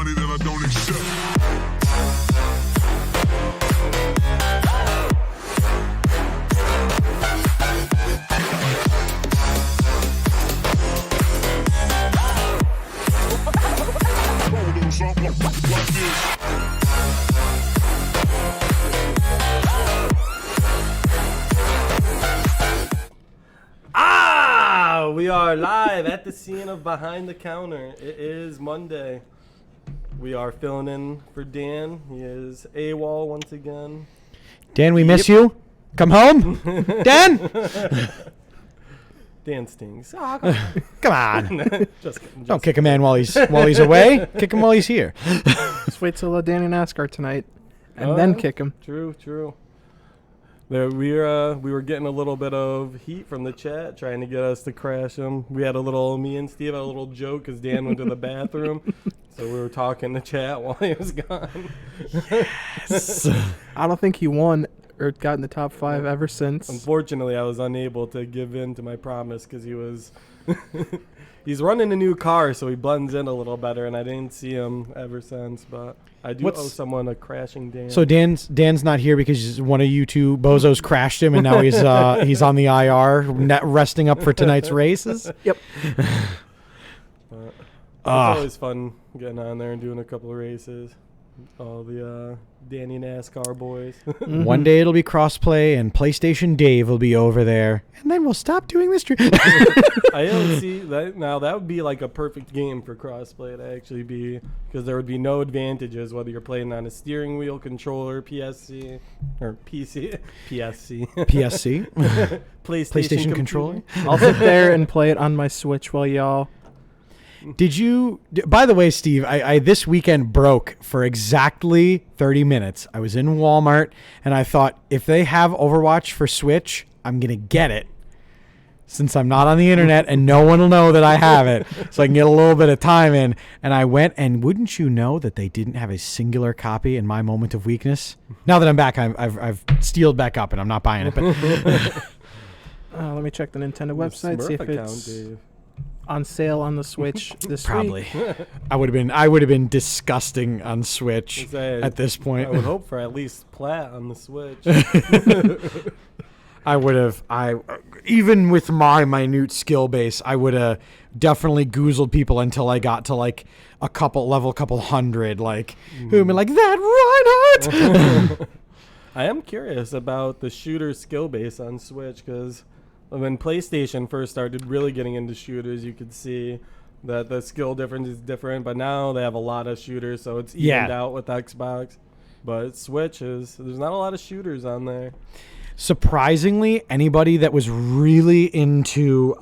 money that I don't accept. We are live at the scene of Behind the Counter. It is Monday. We are filling in for Dan. He is AWOL once again. Dan, we miss you. Come home. Dan? Dan stings. Come on. Just kidding. Don't kick a man while he's away. Kick him while he's here. Just wait till Danny NASCAR tonight, and then kick him. True. There, we were getting a little bit of heat from the chat, trying to get us to crash him. Me and Steve had a little joke because Dan went to the bathroom, so we were talking to chat while he was gone. Yes. I don't think he won or got in the top 5 ever since. Unfortunately, I was unable to give in to my promise because he was he's running a new car, so he blends in a little better, and I didn't see him ever since. But I do owe someone a crashing Dan. So Dan's not here because one of you two bozos crashed him, and now he's on the IR, resting up for tonight's races. Yep. It's always fun getting on there and doing a couple of races. All the Danny NASCAR boys. One day it'll be crossplay, and PlayStation Dave will be over there, and then we'll stop doing this. I don't see that now. That would be like a perfect game for crossplay to actually be, because there would be no advantages whether you're playing on a steering wheel controller, PSC, or PC, PSC, PlayStation controller. I'll sit there and play it on my Switch while y'all. By the way, Steve, I this weekend broke for exactly 30 minutes. I was in Walmart, and I thought, if they have Overwatch for Switch, I'm going to get it. Since I'm not on the internet and no one will know that I have it, so I can get a little bit of time in. And I went, and wouldn't you know that they didn't have a singular copy in my moment of weakness? Now that I'm back, I've steeled back up, and I'm not buying it. But let me check the Nintendo website, see if it's on sale on the Switch this probably. week. I would have been disgusting on Switch at this point. I would hope for at least plat on the Switch. Even with my minute skill base, I would have definitely goozled people until I got to like a couple hundred, like who like that Reinhardt. I am curious about the shooter skill base on Switch, because when PlayStation first started really getting into shooters, you could see that the skill difference is different, but now they have a lot of shooters, so it's evened out with Xbox. But Switch there's not a lot of shooters on there. Surprisingly, anybody that was really into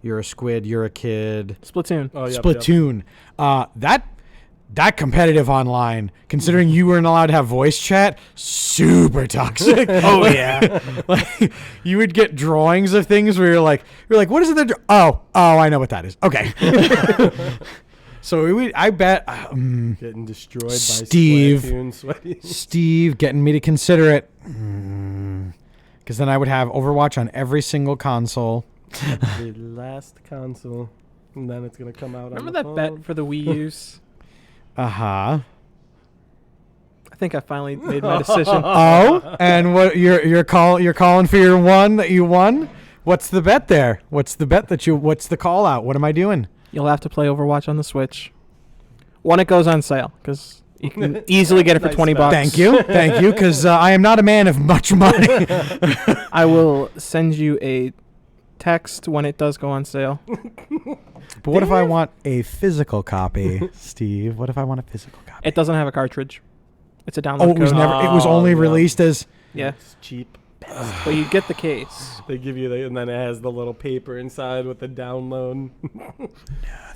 you're a squid, you're a kid. Splatoon. Oh, yep, Splatoon. That competitive online, considering you weren't allowed to have voice chat, super toxic. Oh yeah. Like, you would get drawings of things where you're like, what is it? Oh, I know what that is. Okay. So I bet Getting destroyed by Steve, sweaty. Steve getting me to consider it, because then I would have Overwatch on every single console. The last console, and then it's gonna come out. Remember on that the phone. bet for the Wii U's? I think I finally made my decision. Oh, and what you're calling for your one that you won? What's the bet there? What's the call out? What am I doing? You'll have to play Overwatch on the Switch when it goes on sale, because you can easily get it for Nice $20. bet. Thank you, because I am not a man of much money. I will send you a text when it does go on sale. But what if I want a physical copy, Steve? What if I want a physical copy? It doesn't have a cartridge. It's a download Oh, it was code. never. It was only yeah. released as. Yeah, It's cheap. but you get the case. They give you and then it has the little paper inside with the download. No,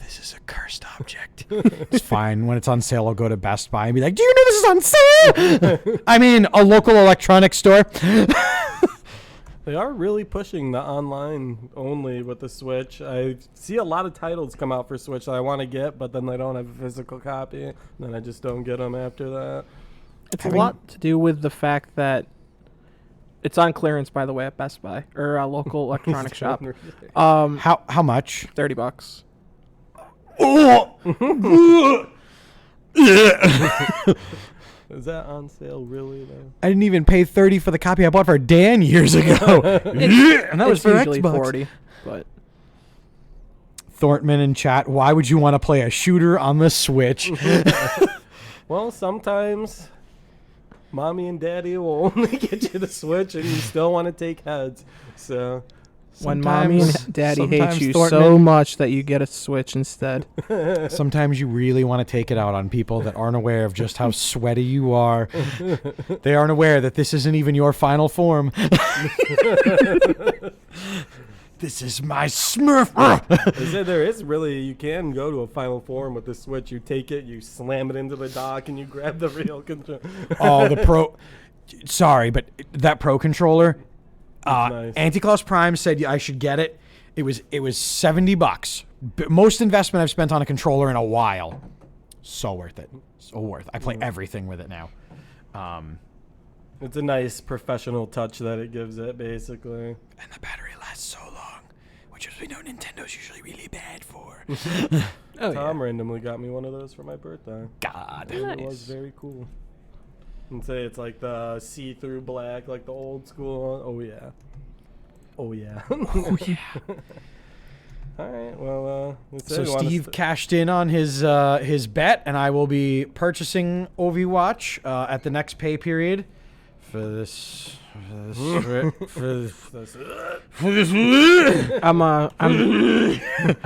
this is a cursed object. It's fine. When it's on sale, I'll go to Best Buy and be like, "Do you know this is on sale?" I mean, a local electronics store. They are really pushing the online only with the Switch. I see a lot of titles come out for Switch that I want to get, but then they don't have a physical copy. And then I just don't get them after that. It's a lot to do with the fact that it's on clearance, by the way, at Best Buy or a local electronics shop. How much? $30. Oh. Is that on sale really though? I didn't even pay $30 for the copy I bought for Dan years ago. And that was It's for usually Xbox. 40, but Thorntman in chat, why would you want to play a shooter on the Switch? Well, sometimes mommy and daddy will only get you the Switch and you still want to take heads. So when mommy and daddy hate sometimes you Thorntman- so much that you get a Switch instead. Sometimes you really want to take it out on people that aren't aware of just how sweaty you are. They aren't aware that this isn't even your final form. This is my Smurf. there is really, you can go to a final form with the Switch. You take it, you slam it into the dock, and you grab the real controller. Oh, the Pro. Sorry, but that Pro controller. Nice. Anticlaus Prime said I should get it. It was $70. Most investment I've spent on a controller in a while. So worth it. So worth it. I play everything with it now. It's a nice professional touch that it gives it, basically. And the battery lasts so long, which as we know Nintendo's usually really bad for. Tom randomly got me one of those for my birthday. God. And it was very cool. And say it's like the see-through black, like the old school. Oh yeah. Oh yeah. Oh yeah. All right. Well, that's So it. You wanna Steve cashed in on his bet, and I will be purchasing Overwatch at the next pay period for this. I'm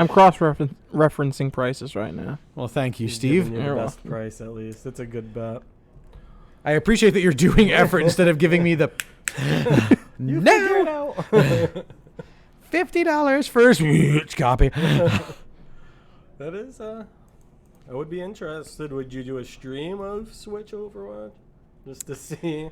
cross referencing prices right now. Well, thank you, He's Steve. giving you You're the best price at least. It's a good bet. I appreciate that you're doing effort instead of giving me the You figure it out. $50 for a Switch copy. That is, I would be interested. Would you do a stream of Switch Overwatch? Just to see?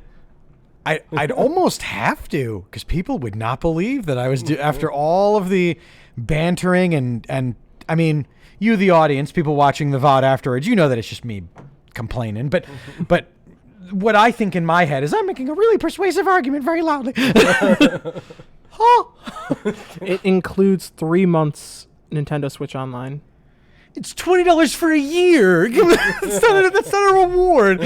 I'd almost have to, because people would not believe that I was after all of the bantering and I mean, you the audience, people watching the VOD afterwards, you know that it's just me complaining, but what I think in my head is I'm making a really persuasive argument very loudly. It includes 3 months Nintendo Switch Online. It's $20 for a year. That's not a reward.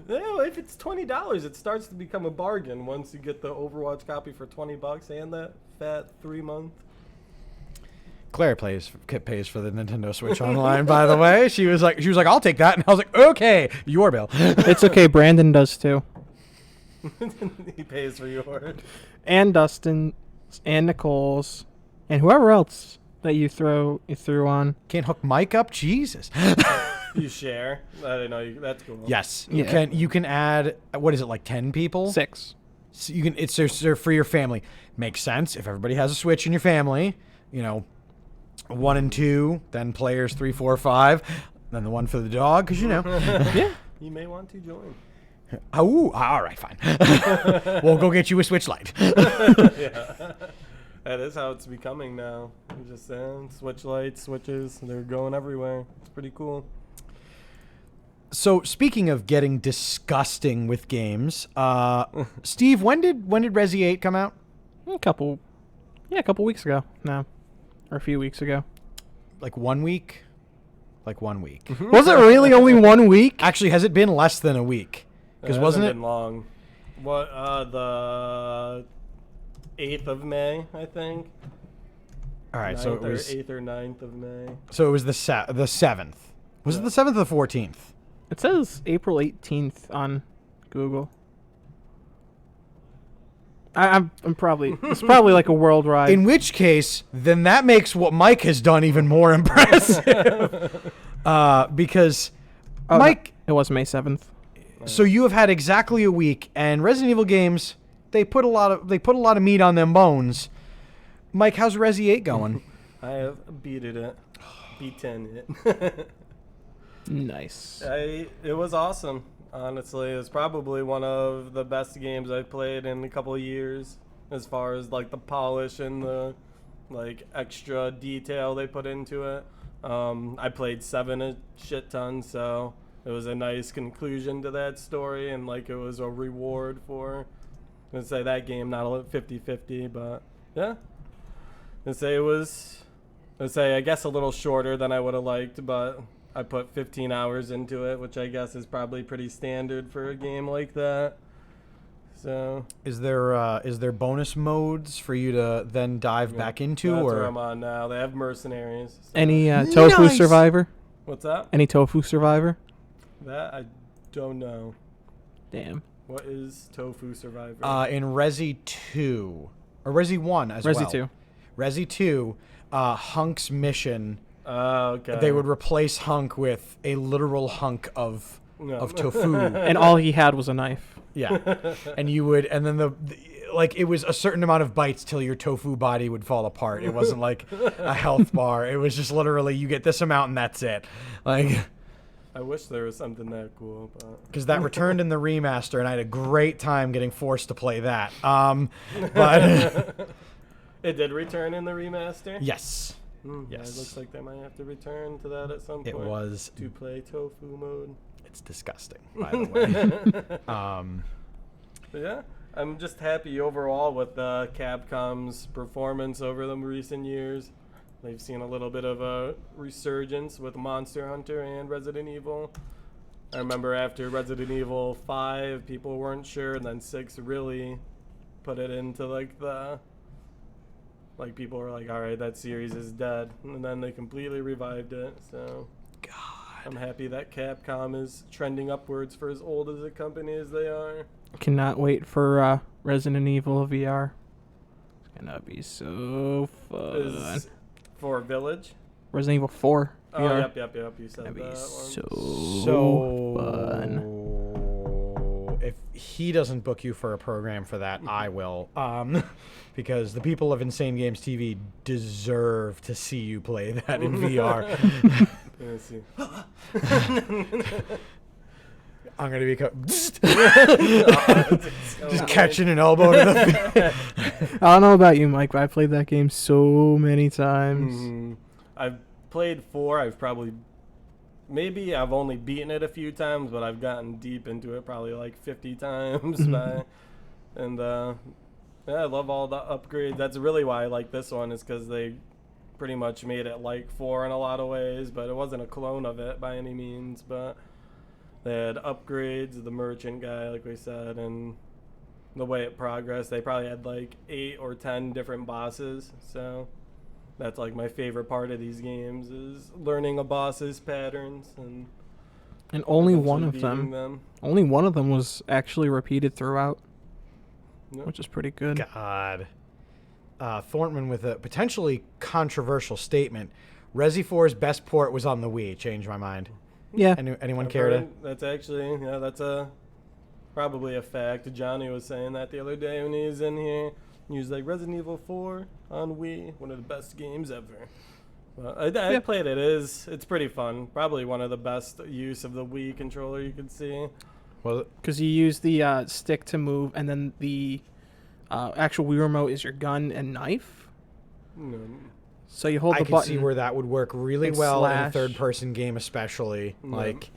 No, if it's $20, it starts to become a bargain once you get the Overwatch copy for $20 and that fat 3-month. Claire pays for the Nintendo Switch Online, by the way. She was like, I'll take that, and I was like, okay, your bill. It's okay. Brandon does too, He pays for yours. and Dustin, and Nicole's, and whoever else that you threw on. Can't hook Mike up, Jesus. You share. I didn't know. That's cool. Yes, Yeah. you can add, what is it, like 10 people? 6. So you can, it's so for your family. Makes sense if everybody has a Switch in your family. 1 and 2, then players 3, 4, 5, then the one for the dog, because Yeah. You may want to join. Oh, all right, fine. We'll go get you a Switch Lite. Yeah. That is how it's becoming now. I'm just saying, Switch lights, Switches, they're going everywhere. It's pretty cool. So speaking of getting disgusting with games, Steve, when did Resi 8 come out? A couple weeks ago now, or a few weeks ago. Like 1 week? Like 1 week. Was it really only 1 week? Actually, has it been less than a week? Because It wasn't hasn't it? been long? What, the 8th of May, I think. All right, so it 9th or was 8th or 9th of May. the 7th. Was it the 7th or the 14th? It says April 18th on Google. I'm probably it's probably like a worldwide. In which case, then that makes what Mike has done even more impressive. Because Mike, it was May 7th. so you have had exactly a week, and Resident Evil games, they put a lot of meat on them bones. Mike, how's Resi 8 going? I have beaten it. Nice. It was awesome. Honestly, it's probably one of the best games I've played in a couple of years, as far as like the polish and the like extra detail they put into it. I played 7 a shit ton, so it was a nice conclusion to that story, and like it was a reward for, let's say, that game, not a 50-50, but yeah. Let's say it was Let's say, I guess a little shorter than I would have liked, but I put 15 hours into it, which I guess is probably pretty standard for a game like that. So Is there bonus modes for you to then dive back into, that's or where I'm on now. They have mercenaries. So. Any Tofu Nice! Survivor? What's that? Any Tofu Survivor? That I don't know. Damn. What is Tofu Survivor? in Resi 2 or Resi 1 as well? Resi 2. Resi 2, Hunk's mission. Oh, okay. They would replace Hunk with a literal hunk of tofu. And all he had was a knife. Yeah, and you would, and then like it was a certain amount of bites till your tofu body would fall apart. It wasn't like a health bar. It was just literally you get this amount and that's it. Like, I wish there was something that cool, but because that returned in the remaster, and I had a great time getting forced to play that. But it did return in the remaster. yes, Yes. It looks like they might have to return to that at some point. it was. To play tofu mode. It's disgusting, by the way. But yeah, I'm just happy overall with Capcom's performance over the recent years. They've seen a little bit of a resurgence with Monster Hunter and Resident Evil. I remember after Resident Evil 5, people weren't sure, and then 6 really put it into people were like, all right, that series is dead, and then they completely revived it. So God. I'm happy that Capcom is trending upwards for as old as a company as they are. Cannot wait for Resident Evil VR. It's gonna be so fun. Is for Village? Resident Evil 4 Oh, VR. yep. You said That'd be that one. so fun. If he doesn't book you for a program for that, I will. Because the people of Insane Games TV deserve to see you play that in VR. Let's see. I'm gonna be just catching an elbow to the face. I don't know about you, Mike, but I played that game so many times. I've played 4. I've only beaten it a few times, but I've gotten deep into it probably like 50 times. Yeah, I love all the upgrades. That's really why I like this one, is because they pretty much made it like 4 in a lot of ways, but it wasn't a clone of it by any means. But they had upgrades, the merchant guy, like we said, and the way it progressed. They probably had like 8 or 10 different bosses, so that's like my favorite part of these games, is learning a boss's patterns and only eventually one of beating them was actually repeated throughout, which is pretty good. God. Thorntman with a potentially controversial statement. Resi 4's best port was on the Wii. Changed my mind. Yeah. Anyone care to? That's actually, that's probably a fact. Johnny was saying that the other day when he was in here. He was like, Resident Evil 4 on Wii, one of the best games ever. Well, I played it. It's pretty fun. Probably one of the best use of the Wii controller you could see. Well, Because you use the stick to move, and then the actual Wii remote is your gun and knife. So you hold I the could button. see where that would work really and well in a slash. third-person game, especially like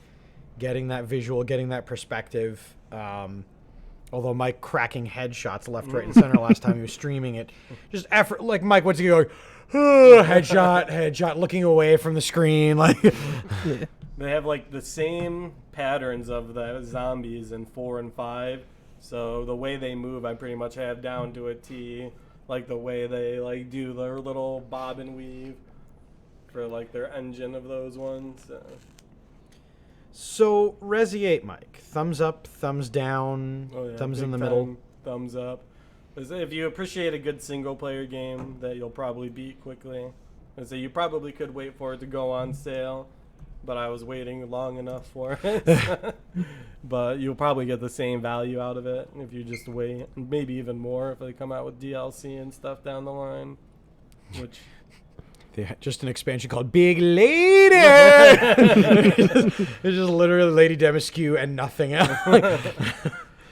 getting that visual, getting that perspective. Although Mike cracking headshots left, right, and center last time he was streaming it, just effort. Like Mike, what's he going? Headshot, looking away from the screen, like. Yeah. They have like the same patterns of the zombies in 4 and 5. So the way they move, I pretty much have down to a T. Like the way they like do their little bob and weave for like their engine of those ones. So Resi 8, Mike. Thumbs up, thumbs down, thumbs in the middle. Thumbs up. If you appreciate a good single-player game that you'll probably beat quickly, so you probably could wait for it to go on sale, but I was waiting long enough for it. But you'll probably get the same value out of it if you just wait, maybe even more if they come out with DLC and stuff down the line, which... Just an expansion called Big Lady. It's just literally Lady Demiscu and nothing else.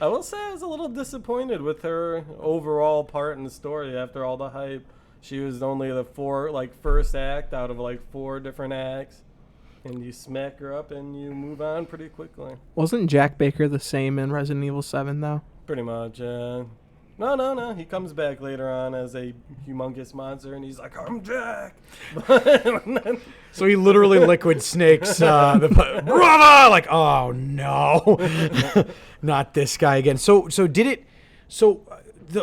I will say I was a little disappointed with her overall part in the story after all the hype. She was only the first act out of 4 different acts, and you smack her up and you move on pretty quickly. Wasn't Jack Baker the same in Resident Evil 7 though? Pretty much, No. He comes back later on as a humongous monster, and he's like, "I'm Jack." So he literally liquid snakes brother! Like, oh no, not this guy again.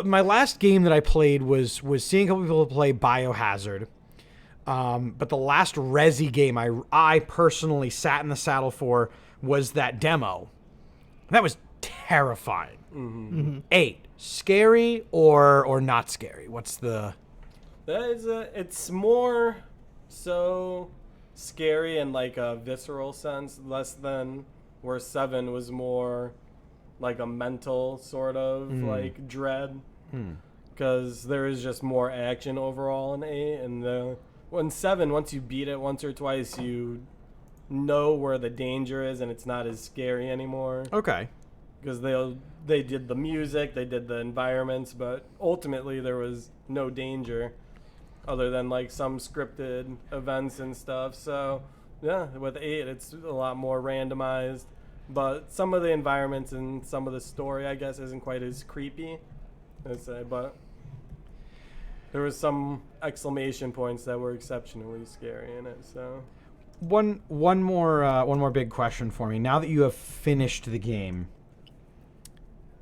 My last game that I played was seeing a couple people play Biohazard. But the last Resi game I personally sat in the saddle for was that demo. That was terrifying. Mm-hmm. 8. Scary or not scary? What's the... It's more so scary in like a visceral sense, less than where 7 was more like a mental sort of like dread. Because there is just more action overall in 8, and when 7, once you beat it once or twice, you know where the danger is, and it's not as scary anymore. Okay. Because they did the music, they did the environments, but ultimately there was no danger other than like some scripted events and stuff. So yeah, with 8 it's a lot more randomized, but some of the environments and some of the story, I guess, isn't quite as creepy, I'd say, but there was some exclamation points that were exceptionally scary in it. So one more big question for me. Now that you have finished the game,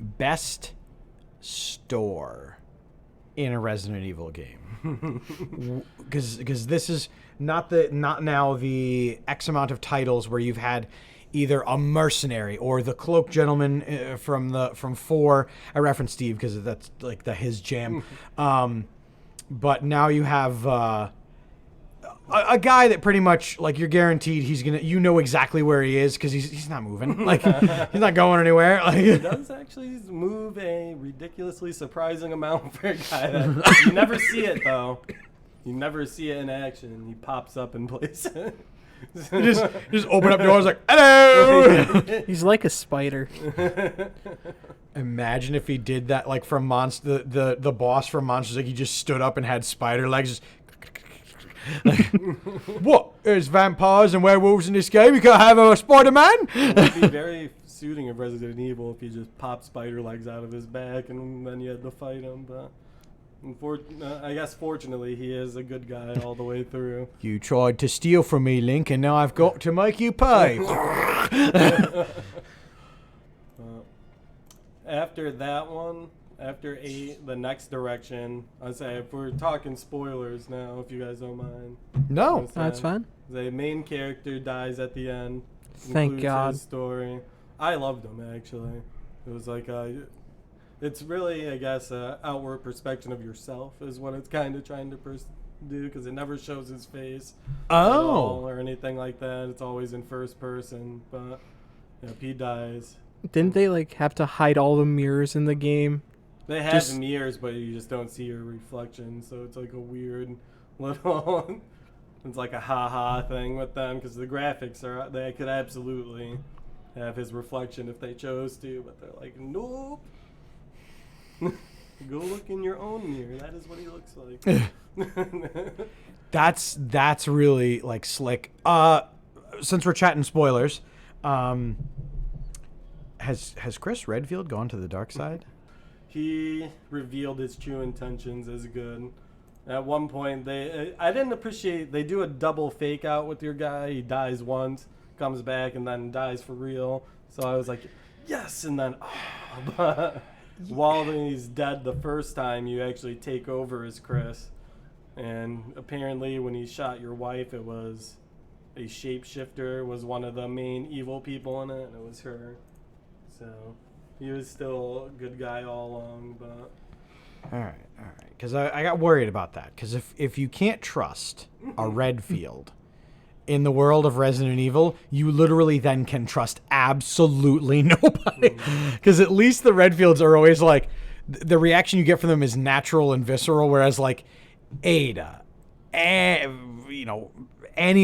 best store in a Resident Evil game, because this is not now the X amount of titles where you've had either a mercenary or the cloaked gentleman from 4. I reference Steve because that's like his jam. But now you have a guy that pretty much, like, you're guaranteed he's gonna, exactly where he is because he's not moving, like he's not going anywhere. Like, he does actually move a ridiculously surprising amount for a guy that you never see it though. You never see it in action. He pops up in places. just open up doors like, hello. He's like a spider. Imagine if he did that, like from the boss from Monsters, like he just stood up and had spider legs. Just like, what? There's vampires and werewolves in this game. You can't have a Spider-Man. It would be very suiting of Resident Evil if he just popped spider legs out of his back and then you had to fight him. But I guess fortunately he is a good guy all the way through. You tried to steal from me, Link, and now I've got to make you pay. After that one, after 8, the next direction, I'd say if we're talking spoilers now, if you guys don't mind. No. That's fine. The main character dies at the end. Thank God. His story. I loved him, actually. It was like it's really, I guess, an outward perspection of yourself is what it's kind of trying to do, because it never shows his face at all or anything like that. It's always in first person, but if he dies. Didn't they like have to hide all the mirrors in the game? They have mirrors, but you just don't see your reflection, so it's like a weird little... It's like a ha-ha thing with them, because the graphics are... They could absolutely have his reflection if they chose to, but they're like, nope. Go look in your own mirror. That is what he looks like. That's really, like, slick. Since we're chatting spoilers, has Chris Redfield gone to the dark side? He revealed his true intentions as good. At one point, I didn't appreciate, they do a double fake out with your guy. He dies once, comes back, and then dies for real. So I was like, yes, and then, but while he's dead the first time, you actually take over as Chris. And apparently when he shot your wife, it was a shapeshifter, was one of the main evil people in it, and it was her. So he was still a good guy all along, but... All right. Because I got worried about that. Because if you can't trust a Redfield in the world of Resident Evil, you literally then can trust absolutely nobody. Because at least the Redfields are always like, the reaction you get from them is natural and visceral, whereas like Ada, any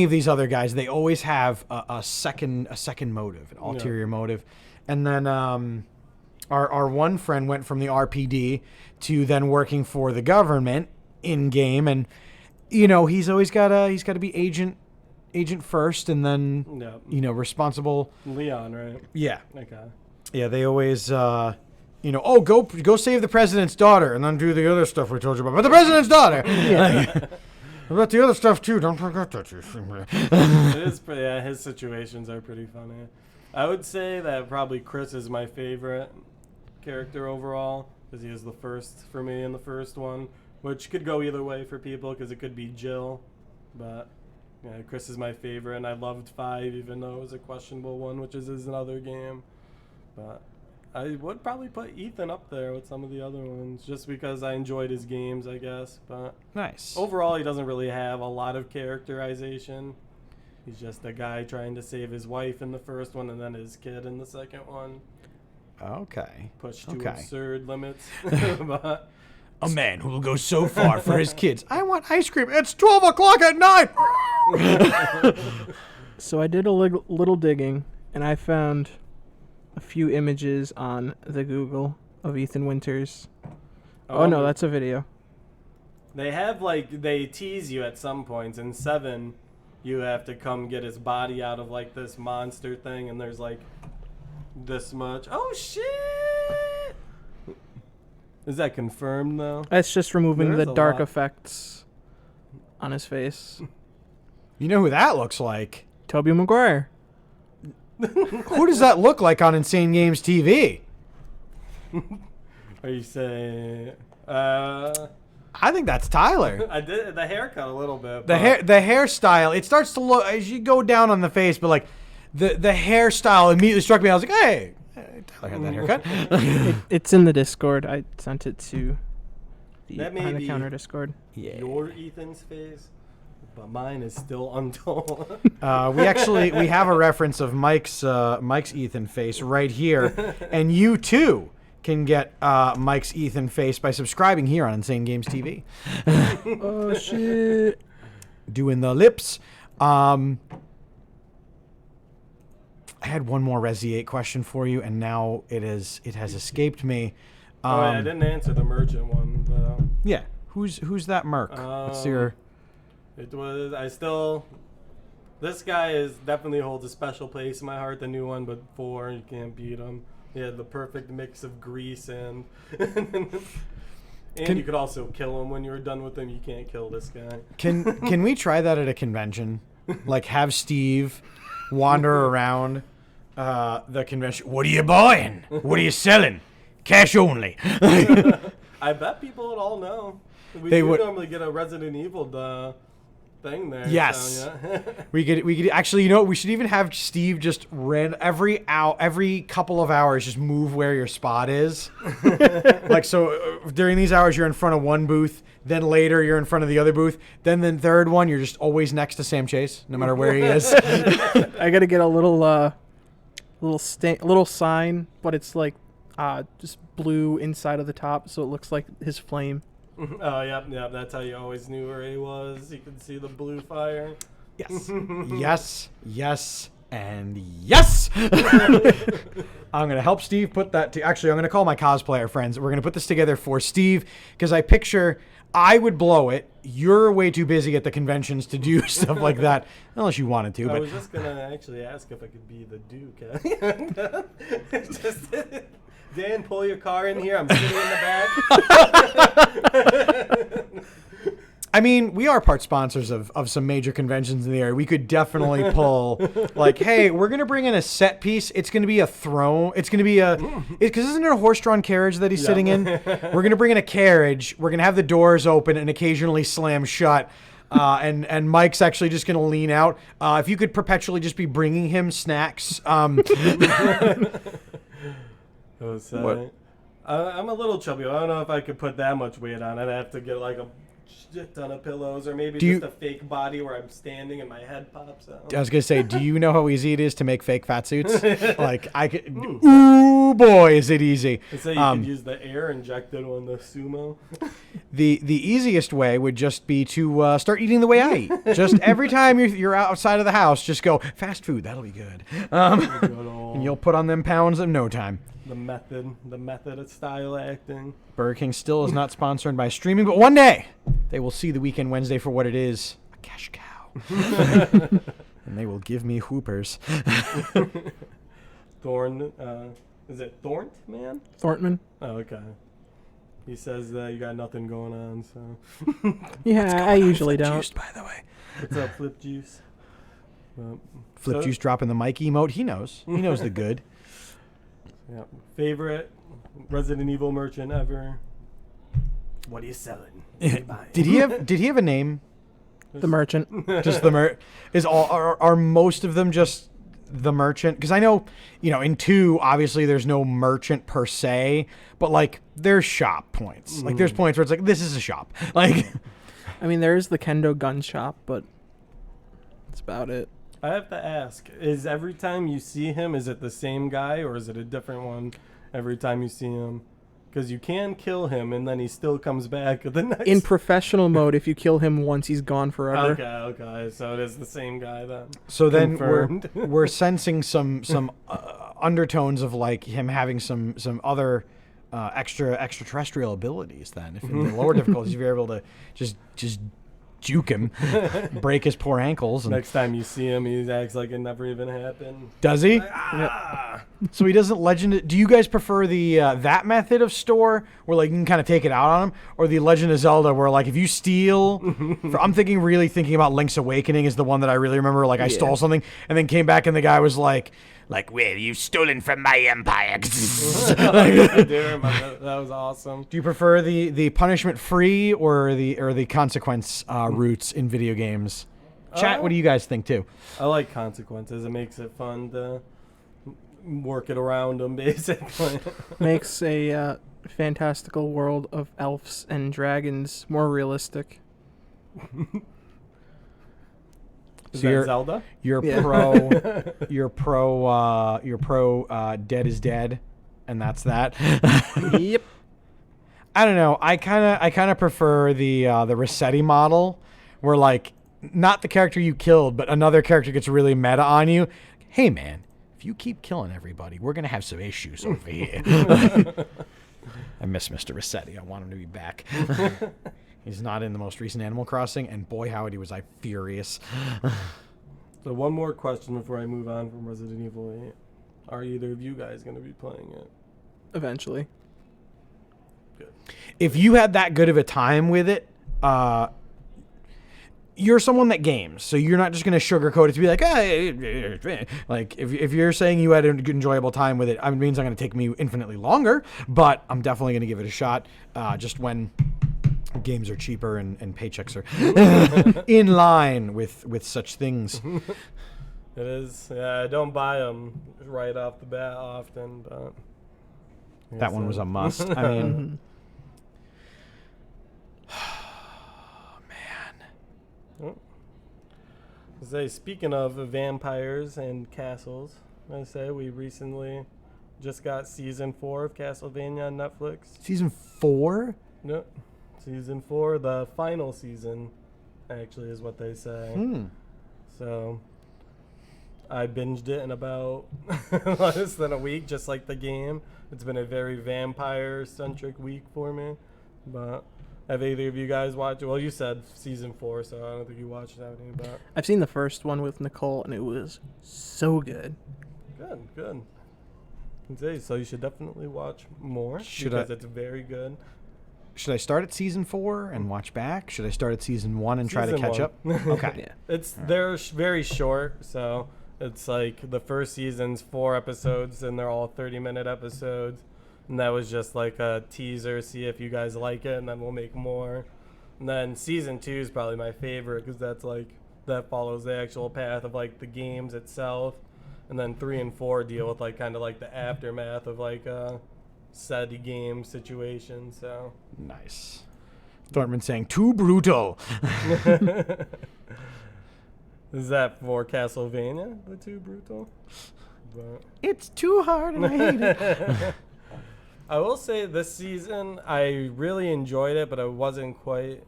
of these other guys, they always have a second motive, an ulterior motive. And then our one friend went from the RPD to then working for the government in game, and he's always gotta be agent first, and then responsible. Leon, right? Yeah. Okay. Yeah, they always oh, go save the president's daughter, and then do the other stuff we told you about. But the president's daughter. About the other stuff too. Don't forget that. It is pretty. Yeah, his situations are pretty funny. I would say that probably Chris is my favorite character overall because he is the first for me in the first one, which could go either way for people because it could be Jill, but yeah, Chris is my favorite, and I loved 5 even though it was a questionable one, which is another game, but. I would probably put Ethan up there with some of the other ones just because I enjoyed his games, I guess. But nice. Overall, he doesn't really have a lot of characterization. He's just a guy trying to save his wife in the first one and then his kid in the second one. Okay. Pushed to absurd limits. But a man who will go so far for his kids. I want ice cream. It's 12 o'clock at night. So I did a little digging, and I found a few images on the Google of Ethan Winters. Oh no, that's a video. They have they tease you at some points. In 7, you have to come get his body out of this monster thing, and there's this much. Oh shit! Is that confirmed though? That's just removing the dark lot. effects on his face. You know who that looks like? Tobey Maguire. Who does that look like on Insane Games TV? Are you saying? I think that's Tyler. I did the haircut a little bit. The hairstyle. It starts to look as you go down on the face, but the hairstyle immediately struck me. I was like, hey, Tyler had that haircut. It's in the Discord. I sent it to the That may Behind the be Counter Discord. Yeah. Your Ethan's face, but mine is still untold. We have a reference of Mike's Ethan face right here, and you too can get Mike's Ethan face by subscribing here on Insane Games TV. Oh shit! Doing the lips. I had one more Resi 8 question for you, and now it has escaped me. I didn't answer the merchant one though. Yeah, who's that merc? Let's see her. It was. This guy definitely holds a special place in my heart. The new one, but 4, you can't beat him. He had the perfect mix of grease and you could also kill him when you were done with him. You can't kill this guy. Can we try that at a convention? Have Steve wander around the convention. What are you buying? What are you selling? Cash only. I bet people would all know. They would normally get a Resident Evil thing there. Yes. So, yeah. we could actually, we should even have Steve just every couple of hours just move where your spot is. During these hours you're in front of one booth, then later you're in front of the other booth, then the third one you're just always next to Sam Chase no matter where he is. I got to get a little sign, but it's just blue inside of the top so it looks like his flame. Oh, yep. That's how you always knew where he was. You could see the blue fire. Yes. Yes, and yes. I'm going to help Steve put that actually, I'm going to call my cosplayer friends. We're going to put this together for Steve because I picture I would blow it. You're way too busy at the conventions to do stuff like that, unless you wanted to. I But was just going to actually ask if I could be the Duke. Dan, pull your car in here. I'm sitting in the back. I mean, we are part sponsors of some major conventions in the area. We could definitely pull, hey, we're going to bring in a set piece. It's going to be a throne. It's going to be because isn't it a horse-drawn carriage that he's sitting in? We're going to bring in a carriage. We're going to have the doors open and occasionally slam shut. And Mike's actually just going to lean out. If you could perpetually just be bringing him snacks. What? I'm a little chubby. I don't know if I could put that much weight on. I'd have to get a shit ton of pillows, or maybe just a fake body where I'm standing and my head pops out. I was gonna say, do you know how easy it is to make fake fat suits? I could. Ooh, boy, is it easy! So you could use the air injected on the sumo. The easiest way would just be to start eating the way I eat. Just every time you're outside of the house, just go fast food. That'll be good. And you'll put on them pounds in no time. The method of style acting. Burger King still is not sponsored by streaming, but one day they will see the Weekend Wednesday for what it is, a cash cow. And they will give me whoopers. Thorn, Is it Thornt, man? Thorntman. Oh, okay. He says that you got nothing going on, so. Yeah, I usually don't. Juiced, by the way. What's up, Flip Juice? Flip So- Juice dropping the mic emote. He knows. He knows the good. Yeah. Favorite Resident Evil merchant ever? What are you selling? What are you buying? Did he have a name? The merchant. Just the are most of them just the merchant? Because I know, in 2 obviously there's no merchant per se, but like there's shop points. Like there's points where it's like this is a shop. Like I mean, there is the Kendo gun shop, but that's about it. I have to ask, is every time you see him, is it the same guy or is it a different one every time you see him? Because you can kill him and then he still comes back the next. In professional mode, if you kill him once, he's gone forever. Okay. So it is the same guy then. so then Confirmed. we're sensing some undertones of like him having some other extraterrestrial abilities. Then if in the lower difficulties, if you're able to just juke him, break his poor ankles, and Next time you see him, he acts like it never even happened. does he? Ah! So he doesn't legend. Do you guys prefer the that method of store where like you can kind of take it out on him, or the Legend of Zelda where like if you steal? I'm really thinking about Link's Awakening is the one that I really remember. Like I stole something and then came back and the guy was like, well, you've stolen from my empire. I do remember that was awesome. Do you prefer the punishment free or the consequence routes in video games? Chat, what do you guys think too? I like consequences. It makes it fun to work it around them, basically. Makes a fantastical world of elves and dragons more realistic. Is So that you're- Zelda? You're Yeah. pro Dead is Dead, and that's that. Yep. I don't know. I kind of prefer the Rossetti model, where like not the character you killed, but another character gets really meta on you. Hey man, if you keep killing everybody, we're gonna have some issues over here. I miss Mr. Rossetti. I want him to be back. He's not in the most recent Animal Crossing, and boy howdy was I furious. So one more question before I move on from Resident Evil 8. Are either of you guys going to be playing it? Eventually. Good. If you had that good of a time with it, you're someone that games, so you're not just going to sugarcoat it to be like, like if you're saying you had an enjoyable time with it, it means I'm going to take me infinitely longer, but I'm definitely going to give it a shot. Just when games are cheaper and paychecks are in line with such things. It is. Yeah, I don't buy them right off the bat often, but That one was a must. I mean, Say, speaking of vampires and castles, I say we recently just got season 4 of Castlevania on Netflix. season 4? No, season 4, the final season, actually, is what they say. So I binged it in about less than a week, just like the game. It's been a very vampire-centric week for me. But have either of you guys watched it? Well, you said season 4, so I don't think you watched that any. But I've seen the first one with Nicole, and it was so good. good. So you should definitely watch more because it's very good. Should I start at season 4 and watch back? Should I start at season 1 and try to Season catch 1. up? Okay. Yeah. They're very short, so it's like the first season's 4 episodes, and they're all 30-minute episodes. And that was just like a teaser, see if you guys like it, and then we'll make more. And then season 2 is probably my favorite because that follows the actual path of like the games itself. And then 3 and 4 deal with like kind of like the aftermath of like a said game situation. So Nice. Thorntman saying, too brutal. is that for Castlevania, the Too Brutal? But It's too hard and I hate it. I will say this season I really enjoyed it, but it wasn't quite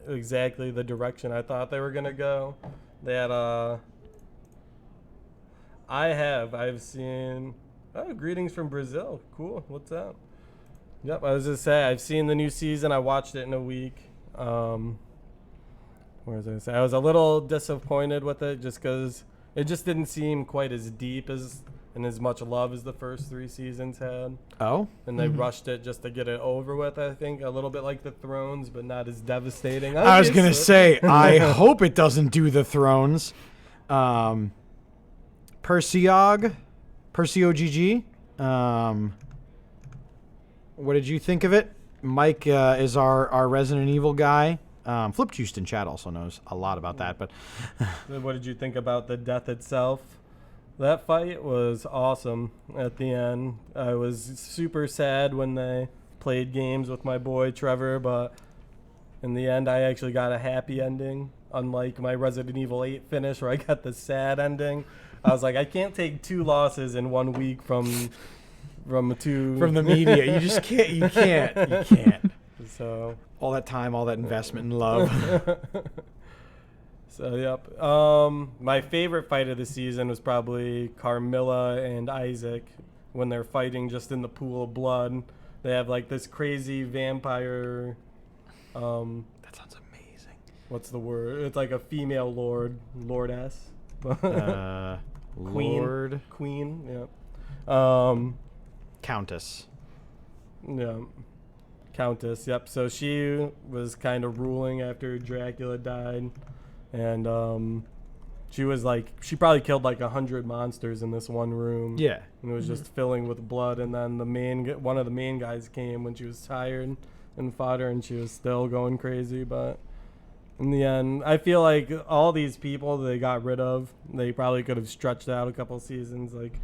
exactly the direction I thought they were gonna go. They had I've seen greetings from Brazil. Cool. What's up? Yep, I was gonna say I've seen the new season. I watched it in a week. What was I gonna say? I was a little disappointed with it just because it just didn't seem quite as deep as and as much love as the first 3 seasons had. Oh, And they rushed it just to get it over with, I think. A little bit like the Thrones, but not as devastating. I was gonna say, I hope it doesn't do the Thrones. Percy OGG. What did you think of it? Mike is our Resident Evil guy. Flip Juiced in chat also knows a lot about that. But What did you think about the death itself? That fight was awesome at the end. I was super sad when they played games with my boy Trevor, but in the end, I actually got a happy ending, unlike my Resident Evil 8 finish where I got the sad ending. I was like, I can't take 2 losses in 1 week from the media, you just can't. You can't. So All that time, all that investment and love. So, yep. My favorite fight of the season was probably Carmilla and Isaac when they're fighting just in the pool of blood. They have like this crazy vampire. That sounds amazing. What's the word? It's like a female lordess. Lord. Queen. Yep. Countess. Yeah. Countess. Yep. So she was kind of ruling after Dracula died. And she was like, she probably killed like 100 monsters in this one room. Yeah. And it was just filling with blood. And then one of the main guys came when she was tired and fought her, and she was still going crazy. But in the end, I feel like all these people they got rid of, they probably could have stretched out a couple seasons. Like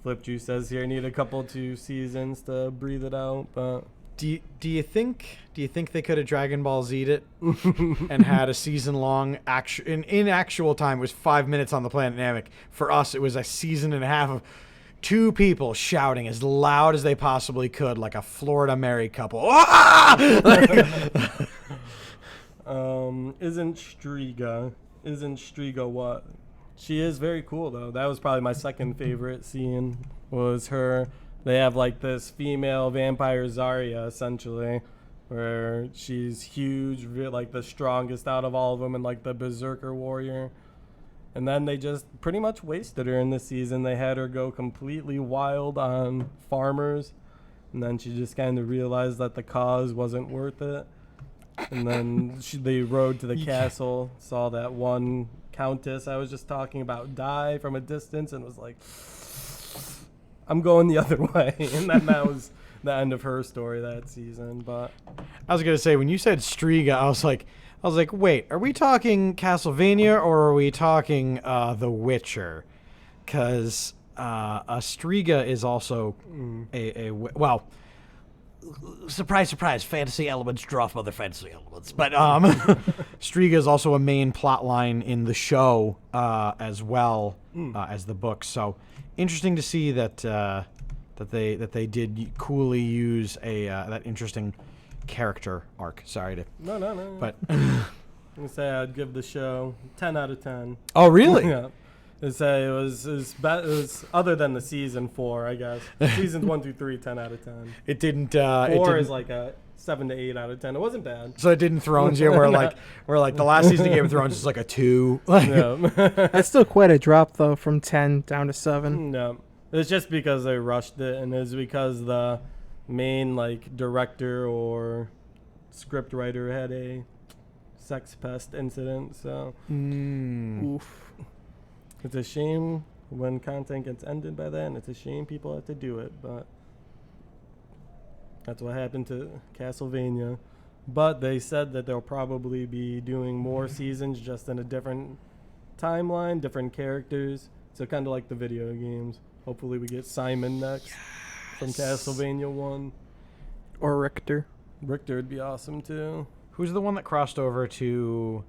Flip Juice says here, need a couple 2 seasons to breathe it out. But Do you think they could have Dragon Ball Z'd it and had a season long in actual time it was 5 minutes on the planet Namek. For us it was a season and a half of 2 people shouting as loud as they possibly could like a Florida married couple. Ah! Isn't Striga what? She is very cool though. That was probably my second favorite scene was her. They have like this female vampire Zarya essentially, where she's huge, like the strongest out of all of them, and like the berserker warrior. And then they just pretty much wasted her in this season. They had her go completely wild on farmers, and then she just kind of realized that the cause wasn't worth it. And then they rode to the castle, saw that one countess I was just talking about die from a distance, and was like, I'm going the other way. And then that was the end of her story that season. But I was gonna say when you said Striga, I was like, wait, are we talking Castlevania or are we talking The Witcher? Because Striga is also well, surprise, fantasy elements draw from other fantasy elements. But Striga is also a main plot line in the show as well as the book. So interesting to see that they did coolly use that interesting character arc. Sorry to no. but I'm gonna say I'd give the show 10 out of 10. oh really? Yeah. I'd say it was other than the season 4, I guess. Seasons 1 through 3, 10 out of 10. It didn't. 4 is like a 7 to 8 out of 10. It wasn't bad. So it didn't Thrones you where like the last season of Game of Thrones is like a 2. Yeah. That's still quite a drop though, from 10 down to 7. No. It's just because they rushed it, and it's because the main like director or script writer had a sex pest incident. So Oof. it's a shame when content gets ended by that, and it's a shame people have to do it, but that's what happened to Castlevania. But they said that they'll probably be doing more seasons just in a different timeline, different characters. So kind of like the video games. Hopefully we get Simon next from Castlevania 1. Or Richter. Richter would be awesome too. Who's the one that crossed over to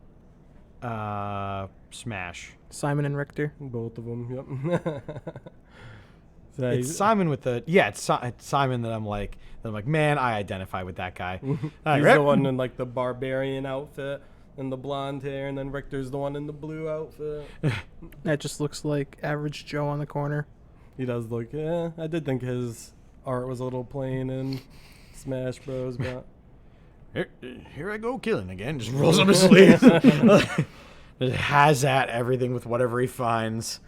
Smash? Simon and Richter. Both of them, yep. So It's Simon with the it's Simon that I'm like, man, I identify with that guy. he's the one in like the barbarian outfit and the blonde hair, and then Richter's the one in the blue outfit. That just looks like average Joe on the corner. He does look, I did think his art was a little plain in Smash Bros, but Here I go killing again. Just rolls up his sleeves. It has at everything with whatever he finds.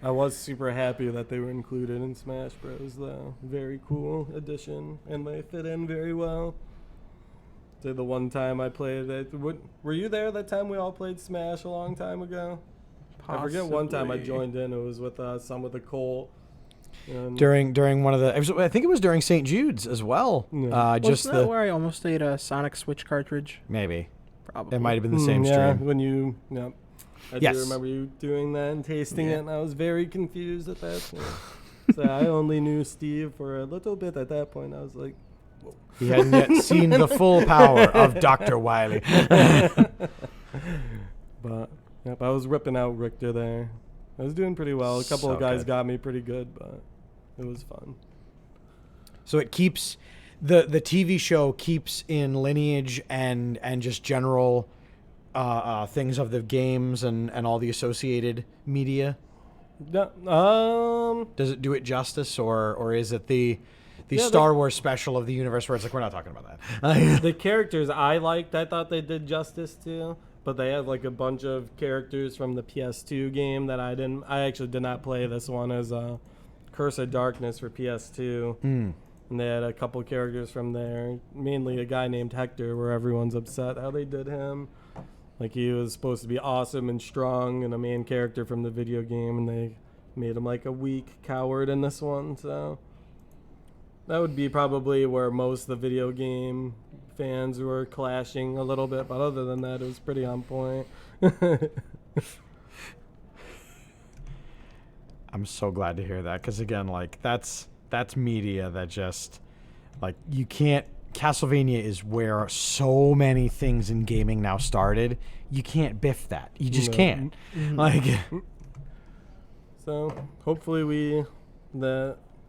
I was super happy that they were included in Smash Bros. Though. Very cool addition, and they fit in very well. So the one time I played it, were you there that time we all played Smash a long time ago? I forget one time I joined in. It was with some with the Colt. During one of the, I think it was during St. Jude's as well. Yeah. Just Wasn't that where I almost ate a Sonic Switch cartridge? maybe Probably. it might have been the same Yeah, stream. when you, yeah. I Yes. do remember you doing that and tasting Yeah. it, and I was very confused at that point. So I only knew Steve for a little bit at that point. I was like, He hadn't yet seen the full power of Dr. Wily. but yep, I was ripping out Richter there. I was doing pretty well. A couple So of guys good. got me pretty good, but it was fun. So it keeps the TV show keeps in lineage and just general things of the games and all the associated media. Yeah, Does it do it justice, or is it the Yeah, Star Wars special of the universe where it's like we're not talking about that? the characters I liked, I thought they did justice to, but they had like a bunch of characters from the PS2 game that I actually did not play this one as Curse of Darkness for PS2. Mm. And they had a couple characters from there, mainly a guy named Hector, where everyone's upset how they did him. Like, he was supposed to be awesome and strong and a main character from the video game, and they made him like a weak coward in this one. So that would be probably where most of the video game fans were clashing a little bit, but other than that, it was pretty on point. I'm so glad to hear that, because again, like that's media that just, like, you can't. Castlevania is where so many things in gaming now started. You can't biff that. You just No. can't. Like, So hopefully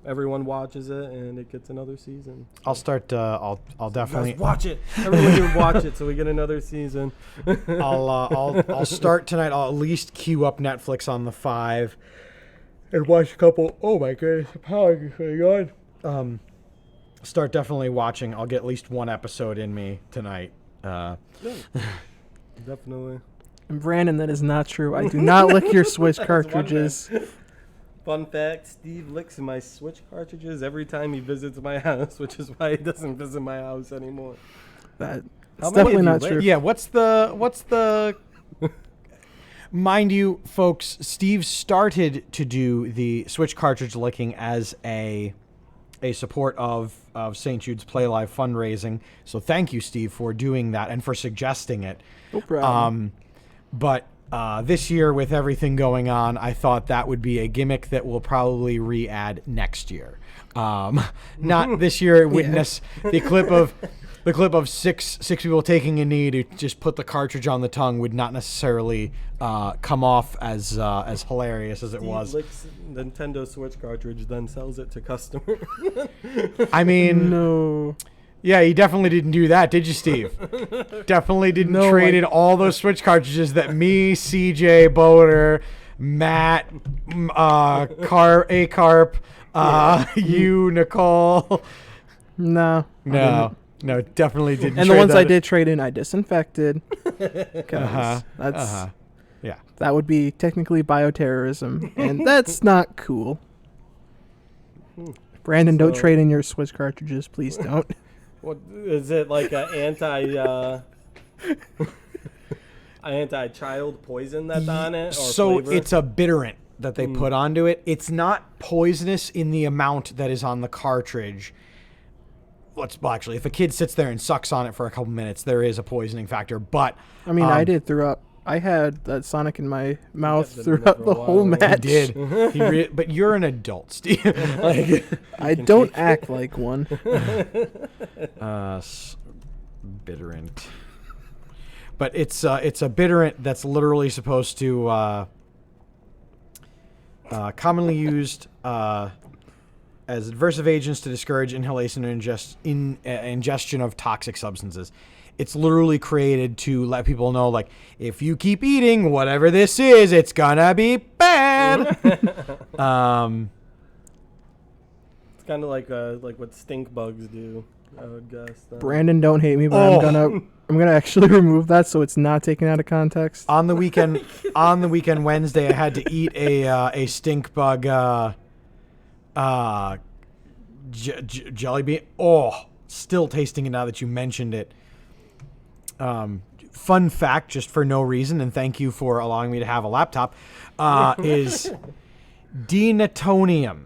everyone watches it and it gets another season. I'll start. I'll definitely. Guys, watch it. Everyone here watch it so we get another season. I'll start tonight. I'll at least queue up Netflix on the 5 and watch a couple. Oh my goodness, the power is going on. Start definitely watching. I'll get at least one episode in me tonight. Definitely. And Brandon, that is not true. I do not lick your Switch cartridges. Fun fact, Steve licks my Switch cartridges every time he visits my house, which is why he doesn't visit my house anymore. That's How many definitely have you not licked? true. Yeah, what's the mind you, folks, Steve started to do the Switch cartridge licking as a support of St. Jude's Play Live fundraising. So thank you, Steve, for doing that and for suggesting it. No problem. But this year, with everything going on, I thought that would be a gimmick that we'll probably re-add next year. Not this year. It witness the clip of six people taking a knee to just put the cartridge on the tongue would not necessarily come off as hilarious as it Steve was. licks Nintendo Switch cartridge, then sells it to customer. I mean, No. yeah, you definitely didn't do that, did you, Steve? Definitely didn't No, trade I- in all those Switch cartridges that me, CJ, Boater, Matt, Carp, you, Nicole. No. No, definitely didn't. And the trade ones I that. did trade in, I disinfected. 'Cause that's Yeah. that would be technically bioterrorism, and that's not cool. Brandon, don't So- trade in your Switch cartridges, please don't. What is it, like an anti-child poison that's on it? Or So flavor? it's a bitterant that they put onto it. It's not poisonous in the amount that is on the cartridge. Well, actually, if a kid sits there and sucks on it for a couple minutes, there is a poisoning factor. But I mean, I did throughout. I had that Sonic in my mouth been doing throughout that for the a whole while. match. he did. But you're an adult, Steve. Like, I don't act like one. bitterant. But it's a bitterant that's literally supposed to commonly used as adversive agents to discourage inhalation and ingestion of toxic substances. It's literally created to let people know, like, if you keep eating whatever this is, it's gonna be bad. It's kind of like what stink bugs do. I would guess. Brandon, don't hate me, but I'm gonna actually remove that so it's not taken out of context. On the weekend Wednesday, I had to eat a stink bug jelly bean. Oh, still tasting it now that you mentioned it. Fun fact, just for no reason, and thank you for allowing me to have a laptop, is denatonium.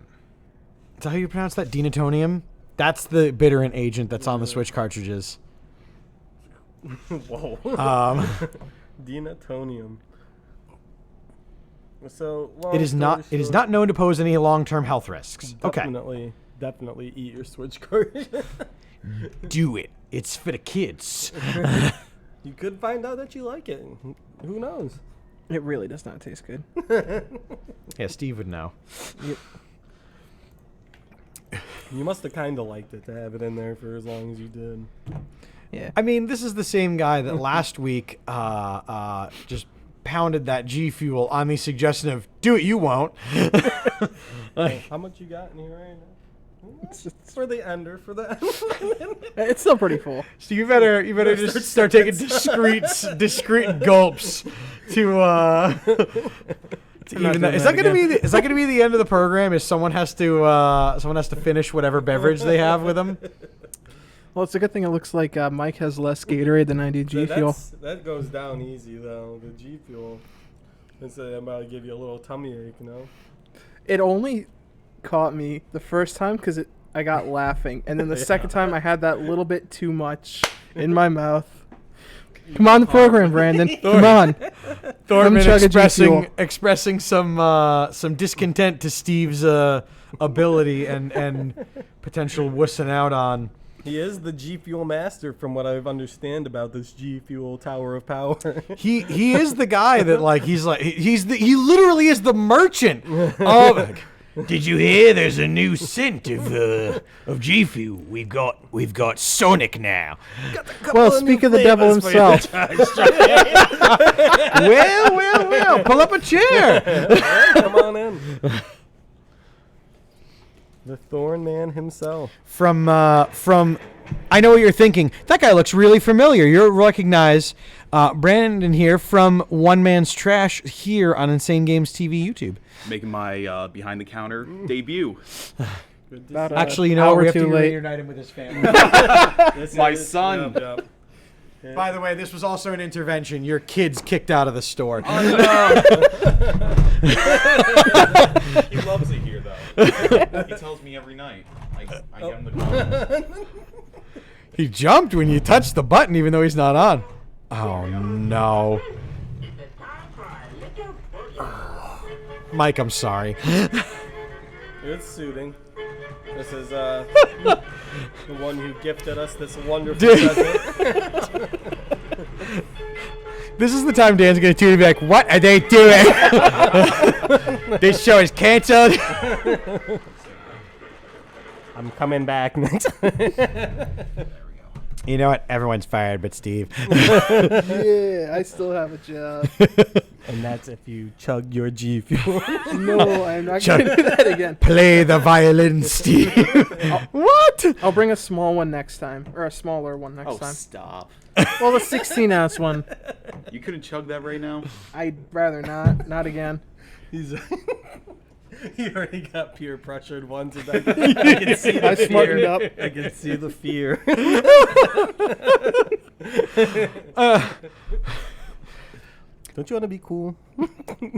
Is that how you pronounce that? Denatonium? That's the bitterant agent that's on the Switch cartridges. Whoa. Denatonium. So it is not known to pose any long-term health risks. Definitely eat your Switch card. Do it. It's for the kids. You could find out that you like it. Who knows? It really does not taste good. Yeah, Steve would know. Yep. You must have kind of liked it to have it in there for as long as you did. Yeah. I mean, this is the same guy that last week just pounded that G Fuel on the suggestion of, do it, you won't. How much you got in here right now? For the It's still pretty full. So you better just start taking discreet gulps to even that. Is that gonna be the end of the program? Is someone has to finish whatever beverage they have with them? Well, it's a good thing it looks like Mike has less Gatorade than I do G Fuel. That goes down easy though. The G Fuel. I'm about to give you a little tummy ache, you know. It only caught me the first time because I got laughing, and then the second time I had that little bit too much in my mouth. Come on the program, Brandon. Come on. Thorman expressing some discontent to Steve's ability and potential wussing out on. He is the G Fuel master, from what I've understand about this G Fuel Tower of Power. He is the guy that he literally is the merchant of. Did you hear? There's a new scent of G Fuel. We've got Sonic now. Well, speak of the devil himself. well. Pull up a chair. Hey, come on in. The Thorn Man himself. From I know what you're thinking. That guy looks really familiar. You'll recognize Brandon here from One Man's Trash here on Insane Games TV YouTube. Making my behind-the-counter debut. Actually, you know what? We have to reunite him with his family. My son. Yep. Yeah. By the way, this was also an intervention. Your kid's kicked out of the store. Oh, no. He loves it here, though. He tells me every night. I give him the call. He jumped when you touched the button, even though he's not on. Oh, no. Mike, I'm sorry. It's suiting. This is the one who gifted us this wonderful present. This is the time Dan's going to tune and be like, what are they doing? This show is canceled. I'm coming back next. You know what? Everyone's fired but Steve. Yeah, I still have a job. And that's if you chug your G Fuel. No, I'm not going to do that again. Play the violin, Steve. What? I'll bring a small one next time, or a smaller one next time. Stop. Well, the 16-ounce one. You couldn't chug that right now? I'd rather not. Not again. He already got peer pressured once. And I can see the I smartened up. I can see the fear. Don't you want to be cool? Yeah, Don't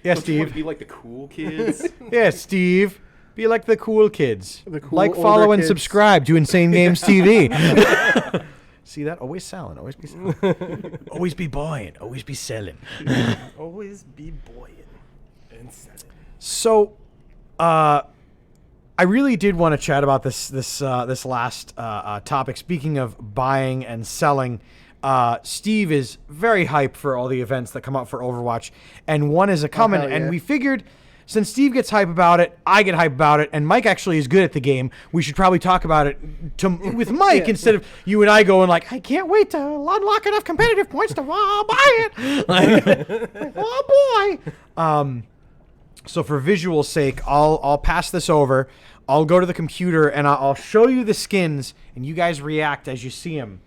you want Steve. to be like the cool kids? Yeah, Steve. Be like the cool kids. The cool like, older follow, and kids. subscribe to Insane Games TV. See that? Always selling. Always be selling. Always be buying. Always be selling. Always be buoyant and selling. So, I really did want to chat about this last topic. Speaking of buying and selling, Steve is very hyped for all the events that come up for Overwatch, and one is a coming. hell yeah. And we figured, since Steve gets hype about it, I get hype about it, and Mike actually is good at the game, we should probably talk about it with Mike instead of you and I going like, I can't wait to unlock enough competitive points to buy it. Like, oh boy. So for visual sake, I'll pass this over. I'll go to the computer and I'll show you the skins, and you guys react as you see them.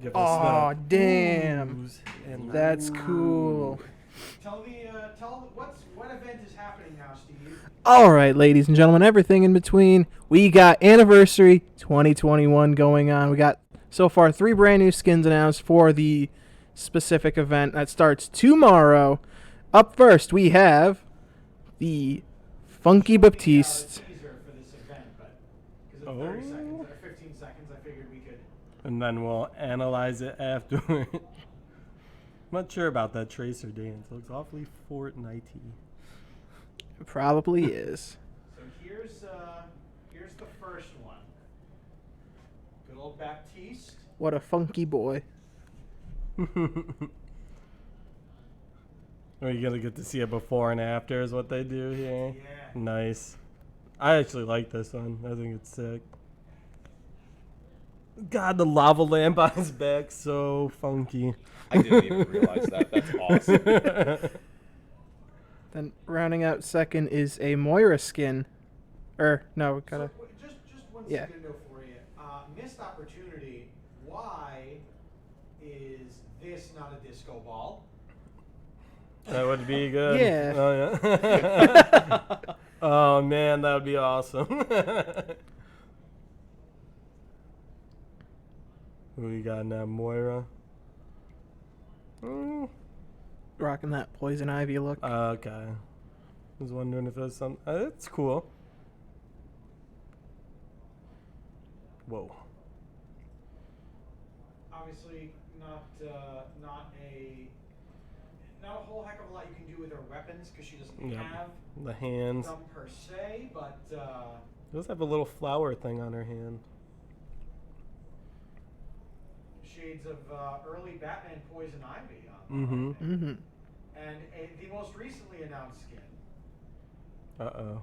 Give Oh, the damn. oohs and That's cool. Tell what event is happening now, Steve? All right, ladies and gentlemen, everything in between. We got Anniversary 2021 going on. We got so far 3 brand new skins announced for the specific event that starts tomorrow. Up first, we have the Funky Baptiste. Teaser for this event, but because of 30 seconds or 15 seconds, I figured we could. and then we'll analyze it afterward. I'm not sure about that Tracer dance. It looks awfully Fortnite-y. It probably is. So here's the first one. Good old Baptiste. What a funky boy. Are you gonna get to see it before and after is what they do here? Yeah. Nice. I actually like this one. I think it's sick. God, the lava lamp on his back, so funky. I didn't even realize that. That's awesome. Then rounding out second is a Moira skin. No, we gotta. Just one Yeah. second note for you. Missed opportunity. Why is this not a disco ball? That would be good. Yeah. Oh, yeah. Oh, man, that would be awesome. Who we got now? Moira? Rocking that poison ivy look. Okay. I was wondering if there's some. It's cool. Whoa. Obviously, not a whole heck of a lot you can do with her weapons because she doesn't Yep. have The hands. them per se, but She does have a little flower thing on her hand. shades of early Batman Poison Ivy on Mm-hmm. Mm-hmm. and the most recently announced skin. Uh-oh.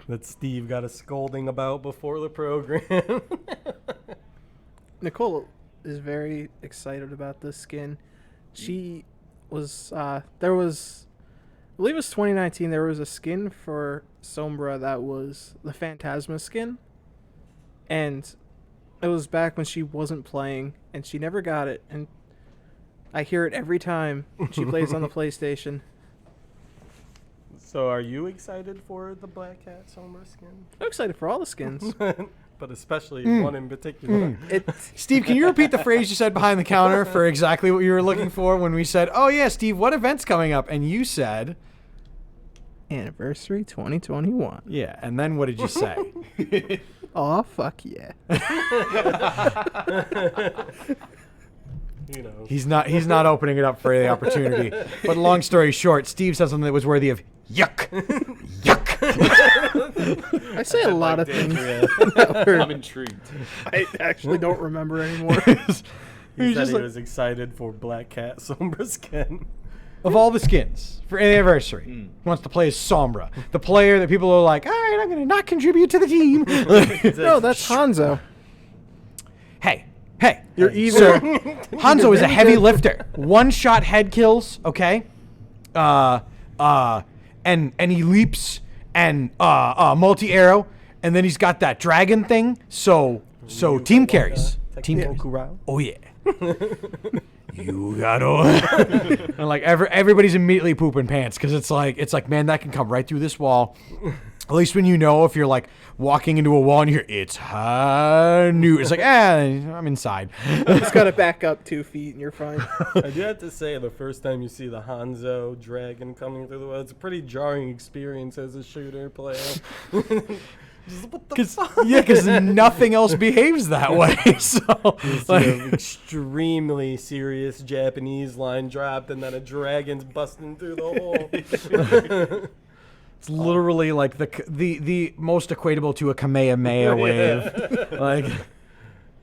That Steve got a scolding about before the program. Nicole is very excited about this skin. She was there was, I believe it was 2019. There was a skin for Sombra that was the Phantasma skin, and it was back when she wasn't playing, and she never got it. And I hear it every time she plays on the PlayStation. So are you excited for the Black Cat Sombra skin? I'm excited for all the skins. But especially one in particular. Steve, can you repeat the phrase you said behind the counter for exactly what you were looking for when we said, "Oh yeah, Steve, what event's coming up?" And you said, Anniversary 2021. "Yeah." And then what did you say? Aw, fuck yeah. You know. He's not opening it up for the opportunity. But long story short, Steve said something that was worthy of yuck. Yuck. I say a lot of things. I'm intrigued. I actually don't remember anymore. He He's said just he like- was excited for Black Cat Sombra skin. Of all the skins for anniversary, he wants to play as Sombra, the player that people are like, "All right, I'm going to not contribute to the team." No, that's Hanzo. Hey, You're either sir, Hanzo is a heavy lifter. One-shot head kills, okay? And he leaps and multi-arrow, and then he's got that dragon thing. So team carries. Team carries. Oh yeah. You gotta. And like everybody's immediately pooping pants because it's like man, that can come right through this wall. At least when you know if you're like walking into a wall and you hear it's new, it's like I'm inside. just gotta back up 2 feet and you're fine. I do have to say, the first time you see the Hanzo dragon coming through the wall, it's a pretty jarring experience as a shooter player. Just, what the fuck? Because nothing else behaves that way. So It's like, an extremely serious Japanese line dropped, and then a dragon's busting through the hole. it's literally like the most equatable to a Kamehameha wave. Like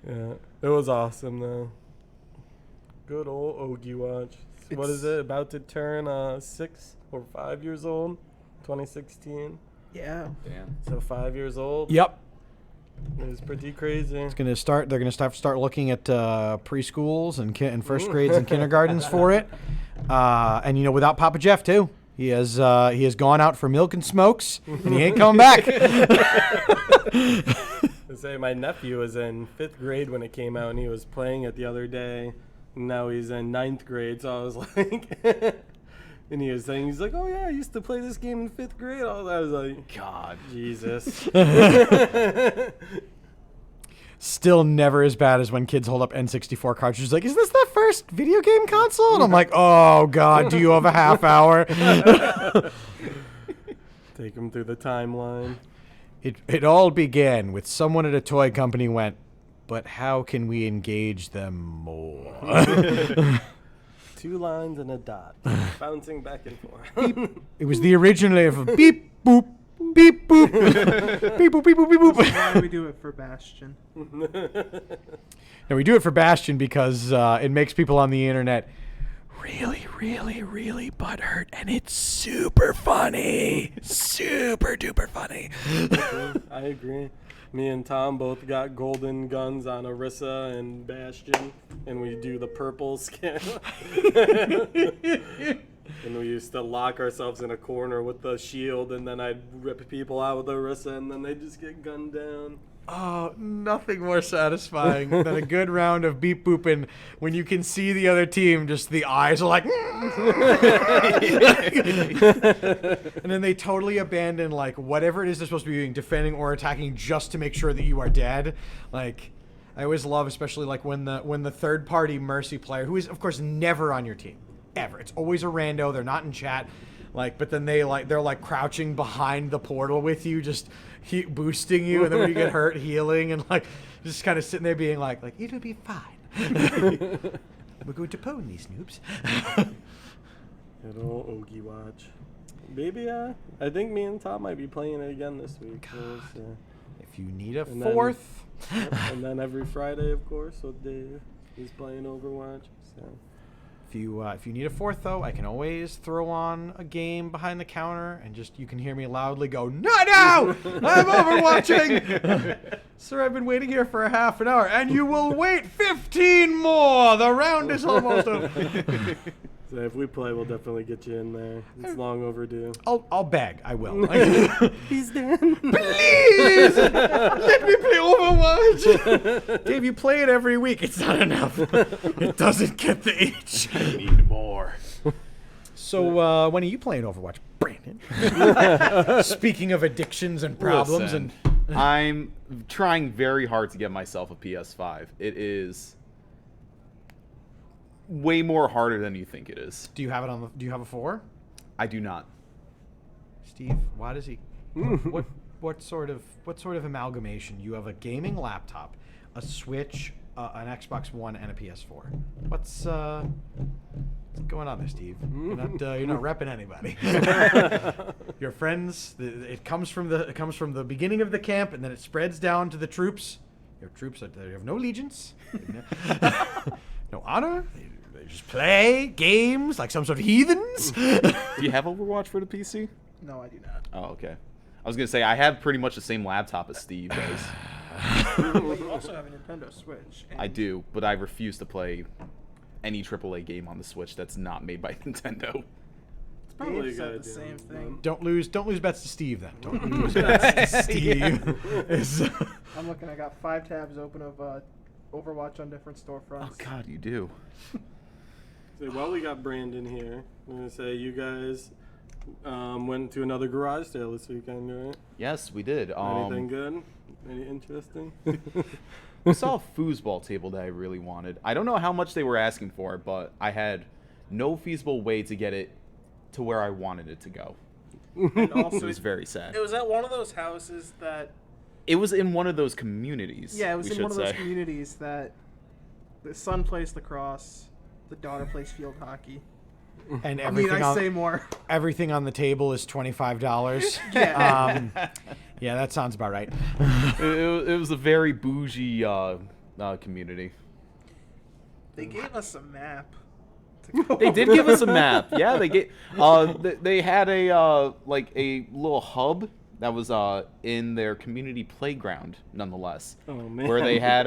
Yeah, it was awesome though. Good old Overwatch. What is it? About to turn 6 or 5 years old? 2016. Yeah. Damn. So 5 years old. yep. It was pretty crazy. They're gonna start looking at preschools and first grades and kindergartens for it. And without Papa Jeff too. He has gone out for milk and smokes, and he ain't coming back. I say my nephew was in 5th grade when it came out, and he was playing it the other day. And now he's in 9th grade, so I was like, and he was saying, he's like, oh yeah, I used to play this game in 5th grade. I was like, God. Jesus. Still never as bad as when kids hold up N64 cartridges like, is this the first video game console? And I'm like, oh God, do you have a half hour? Take him through the timeline. It all began with someone at a toy company went, but how can we engage them more? 2 lines and a dot, bouncing back and forth. It was the original of beep, boop, beep, boop, beep, boop, beep, boop, beep, boop. Why do we do it for Bastion? Now, we do it for Bastion because it makes people on the internet really, really, really butthurt, and it's super funny. Super duper funny. I agree. Me and Tom both got golden guns on Orisa and Bastion, and we do the purple skin. And we used to lock ourselves in a corner with the shield, and then I'd rip people out with Orisa, and then they just get gunned down. Oh, nothing more satisfying than a good round of beep booping when you can see the other team, just the eyes are like, and then they totally abandon like whatever it is they're supposed to be doing, defending or attacking, just to make sure that you are dead. Like, I always love, especially like when the third party Mercy player, who is of course never on your team, ever. It's always a rando. They're not in chat. Like, but then they're like crouching behind the portal with you, just boosting you, and then when you get hurt, healing, and like just kind of sitting there being like it'll be fine. We're going to pwn these noobs. Good old Overwatch. Maybe I think me and Tom might be playing it again this week. If you need a And fourth, and then every Friday, of course, with Dave, he's playing Overwatch. So. if you need a fourth though, I can always throw on a game behind the counter, and just you can hear me loudly go, "Not now! I'm overwatching." Sir, I've been waiting here for a half an hour, and you will wait 15 more. The round is almost over. So if we play, we'll definitely get you in there. It's long overdue. I'll beg. I will. He's dead. Please let me play Overwatch. Dave, you play it every week. It's not enough. It doesn't get the itch. I need more. So when are you playing Overwatch, Brandon? Speaking of addictions and problems, Listen, I'm trying very hard to get myself a PS5. It is way more harder than you think it is. do you have it on the? Do you have a 4? I do not. Steve, why does he? What sort of amalgamation? You have a gaming laptop, a Switch, an Xbox One, and a PS4. What's going on there, Steve? You're not repping anybody. Your friends. It comes from the beginning of the camp, and then it spreads down to the troops. Your troops they have no allegiance, no honor. They just play games like some sort of heathens. Do you have Overwatch for the PC? No, I do not. Oh, okay. I was gonna say I have pretty much the same laptop as Steve does. But you also have a Nintendo Switch. And I do, but I refuse to play any AAA game on the Switch that's not made by Nintendo. It's probably Dave a said good the idea. same thing. Don't lose bets to Steve then. Don't lose bets to Steve. I'm looking. I got 5 tabs open of Overwatch on different storefronts. Oh God, you do. So while we got Brandon here, I'm gonna say you guys went to another garage sale this weekend, right? Yes, we did. Anything good? Any interesting? We saw a foosball table that I really wanted. I don't know how much they were asking for, but I had no feasible way to get it to where I wanted it to go. And also, It was very sad. it was at one of those houses that. It was in one of those communities. Yeah, it was we in one of should those say. communities that the son plays lacrosse, the daughter plays field hockey. And I mean, everything I on, say more. everything on the table is $25. Yeah. Yeah, that sounds about right. It was a very bougie community. They gave us a map. They did give us a map. Yeah, they had a like a little hub that was in their community playground, nonetheless. Oh man. Where they had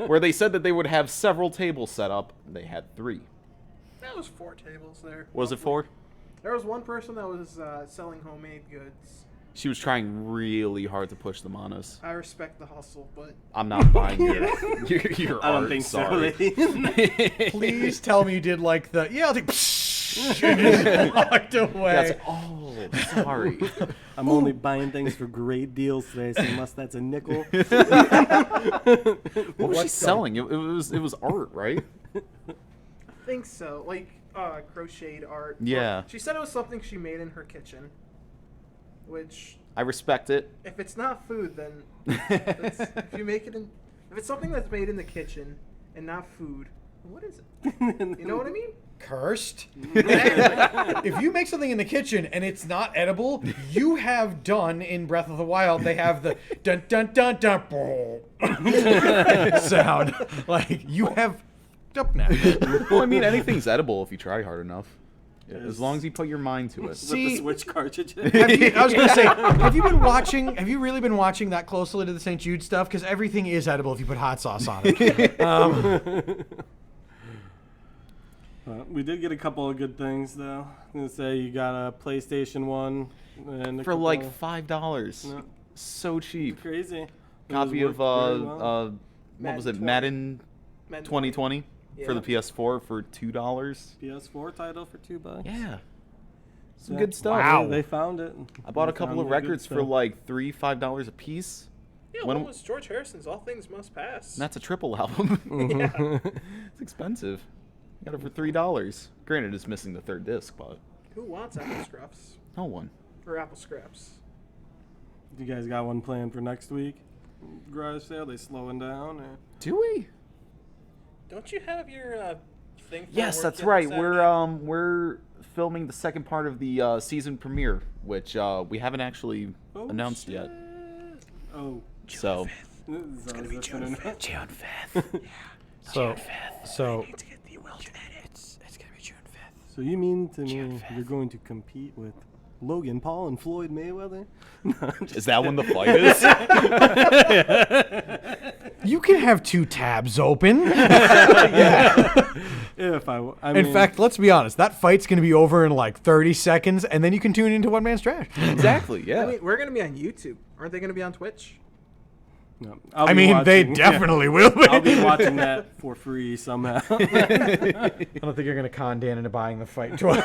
where they said that they would have several tables set up. They had 3. That was 4 tables there. Was it 4? There was one person that was selling homemade goods. She was trying really hard to push them on us. I respect the hustle, but I'm not buying your I don't art, think sorry. so. Please tell me you did like the I'll take and just walked away. That's sorry. I'm only buying things for great deals today, so unless that's a nickel. What was she selling? It was art, right? I think so. Like crocheted art. Yeah. She said it was something she made in her kitchen. Which, I respect it. if it's not food, then if you make it in, if it's something that's made in the kitchen and not food, what is it? You know what I mean? Cursed. If you make something in the kitchen and it's not edible, you have done in Breath of the Wild. They have the dun dun dun dun sound. Like you have up now. Well, I mean, anything's edible if you try hard enough. Yeah, as long as you put your mind to it. With the See- Switch cartridge. I was gonna say, have you been watching? Have you really been watching that closely to the St. Jude stuff? Because everything is edible if you put hot sauce on it. We did get a couple of good things, though. I'm gonna say you got a PlayStation 1 and a For couple like of- $5. No. So cheap. Crazy. Copy of Worked very well. what was it? Madden Madden 2020 for the Yeah. PS4 for $2. PS4 title for $2. Yeah. Some Yeah. good stuff. Wow. They found it. I bought a They couple found of the good records for stuff. like $5 a piece. Yeah, When- one was George Harrison's "All Things Must Pass." And that's a triple album. Yeah. It's expensive. Got it for $3. Granted, it's missing the third disc, but Who wants apple scraps no one. or apple scraps? You guys got one planned for next week? Garage sale? They slowing down? Or? Do we? Don't you have your thing? For Yes, work that's yet right. Saturday? We're filming the second part of the season premiere, which we haven't actually Oh, announced shit. yet. Oh. So It's gonna be June 5th. June 5th. So To get the Welsh edits. it's gonna be June 5th. So you mean to me you're going to compete with Logan Paul and Floyd Mayweather? No, I'm just Is that when the fight is? You can have two tabs open. if I In mean, fact, let's be honest. That fight's gonna be over in like 30 seconds, and then you can tune into One Man's Trash. Exactly. Yeah. I mean, we're gonna be on YouTube. Aren't they gonna be on Twitch? no, I'll I be mean, they watching- yeah, definitely will be. I'll be watching that for free somehow. I don't think you're gonna con Dan into buying the fight twice.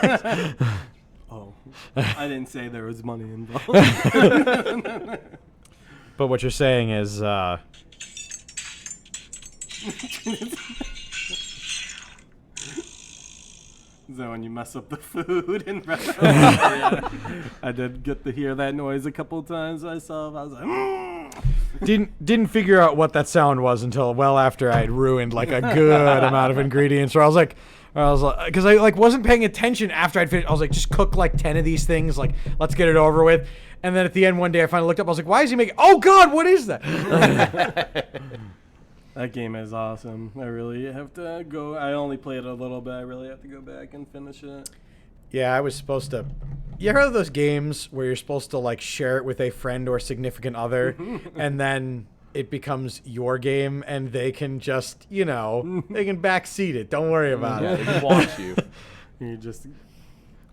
Oh, I didn't say there was money involved. But what you're saying is, So when you mess up the food and yeah, I did get to hear that noise a couple times myself. I was like, didn't figure out what that sound was until well after I'd ruined like a good amount of ingredients. Where I was like, because I like wasn't paying attention after I'd finished. I was like, just cook like 10 of these things. Like, let's get it over with. And then at the end one day, I finally looked up. I was like, why is he making? Oh God, what is that? that game is awesome. I really have to go. I only played a little bit. I really have to go back and finish it. Yeah, I was supposed to. You heard of those games where you're supposed to like share it with a friend or significant other, and then it becomes your game, and they can just, they can backseat it. Don't worry about Yeah, it. they want you. You just,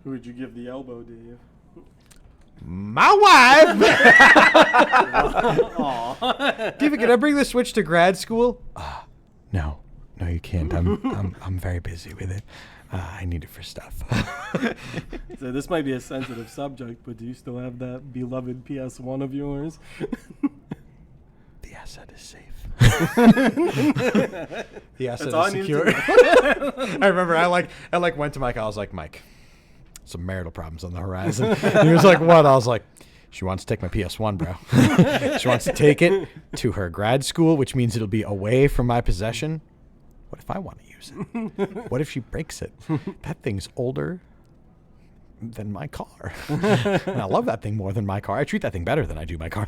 who would you give the elbow to? You? My wife. Aw. David, can I bring the Switch to grad school? No, you can't. I'm very busy with it. I need it for stuff. So this might be a sensitive subject, but do you still have that beloved PS1 of yours? The asset is safe. The asset That's all I is needed secure. to I remember I went to Mike. I was like, Mike, some marital problems on the horizon. He was like, what? I was like, she wants to take my PS1, bro. She wants to take it to her grad school, which means it'll be away from my possession. What if I want to use it? What if she breaks it? That thing's older than my car. And I love that thing more than my car. I treat that thing better than I do my car.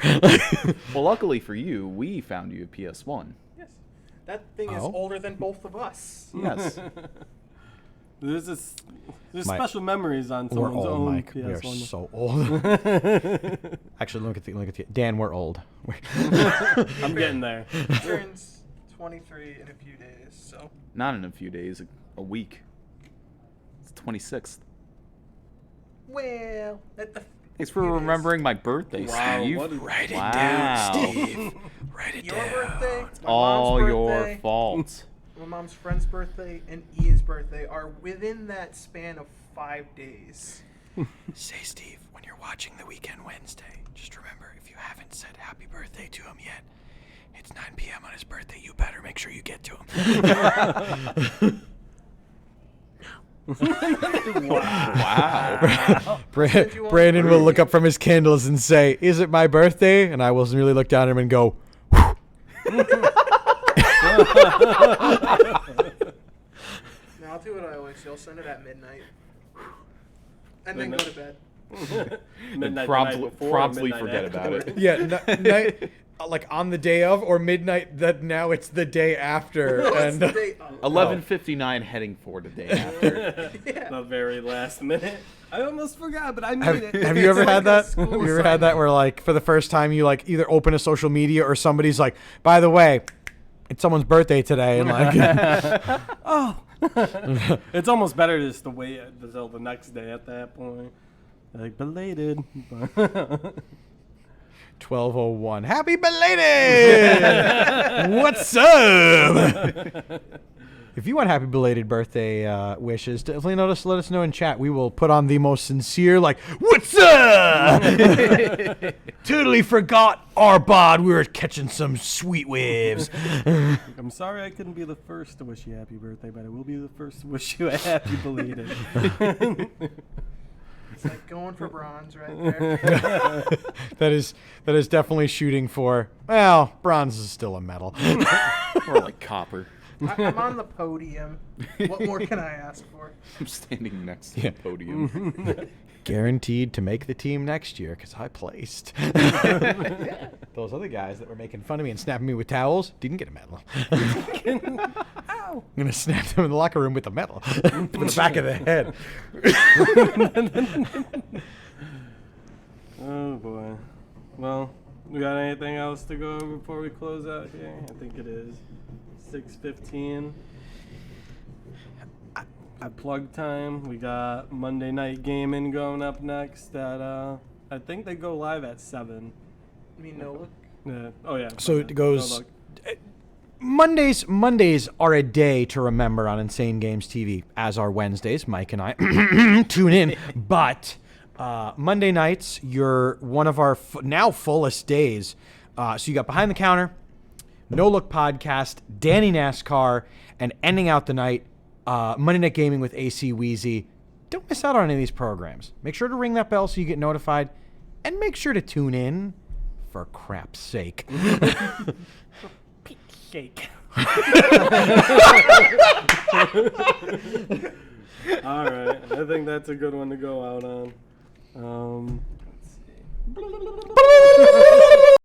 Well, luckily for you, we found you a PS1. Yes. That thing is Oh. older than both of us. Yes. There's Mike, special memories on We're someone's old, own Mike. We are PS1. so old. Actually, look at the Dan. We're old. I'm getting there. Turns 23 in a few days, so. Not in a few days, a week. It's 26th. Well, Thanks for remembering my birthday, Wow, Steve. what is- Write it Wow. down, Steve. Write it your down. birthday, my All mom's your birthday, fault. my mom's friend's birthday, and Ian's birthday are within that span of 5 days. Say, Steve, when you're watching the Weekend Wednesday, just remember, if you haven't said happy birthday to him yet, it's 9 p.m. on his birthday. You better make sure you get to him. Wow. Brandon will look up from his candles and say, "Is it my birthday?" And I will really look down at him and go, Now, I'll do what I always do. I'll send it at midnight. And then go to bed. Midnight Promptly, the night before, promptly midnight forget about afterwards. it. "Yeah, night, like on the day of, or midnight. That now it's the day after." What's And the date? Oh, 11:59 heading for the day after. yeah. The very last minute. I almost forgot, but I made it. have you ever It's had like a that? school Have you ever had that where like for the first time you like either open a social media or somebody's like, "By the way, it's someone's birthday today," and like, Oh. It's almost better just to wait until the next day at that point. Like, belated. 12:01. Happy belated! What's up? If you want happy belated birthday wishes, definitely let us know in chat. We will put on the most sincere, like, "What's up?" Totally forgot our bod. We were catching some sweet waves. I'm sorry I couldn't be the first to wish you happy birthday, but I will be the first to wish you a happy belated. It's like going for bronze right there. that is definitely shooting for. Well, bronze is still a medal. Or like copper. I'm on the podium. What more can I ask for? I'm standing next to Yeah. the podium. Guaranteed to make the team next year because I placed. Those other guys that were making fun of me and snapping me with towels didn't get a medal. I'm going to snap them in the locker room with a medal in the back of the head. Oh, boy. Well, we got anything else to go over before we close out here? I think it is 6:15. At plug time, we got Monday Night Gaming going up next at, I think they go live at 7. I mean, no look. Yeah. Oh, yeah. So okay. it goes. No, look. Mondays are a day to remember on Insane Games TV, as are Wednesdays. Mike and I tune in. But Monday nights, you're one of our now fullest days. So you got Behind the Counter, No Look Podcast, Danny NASCAR, and ending out the night, Monday Night Gaming with AC Wheezy. Don't miss out on any of these programs. Make sure to ring that bell so you get notified. And make sure to tune in, for crap's sake. Shake. All right. I think that's a good one to go out on. Let's see.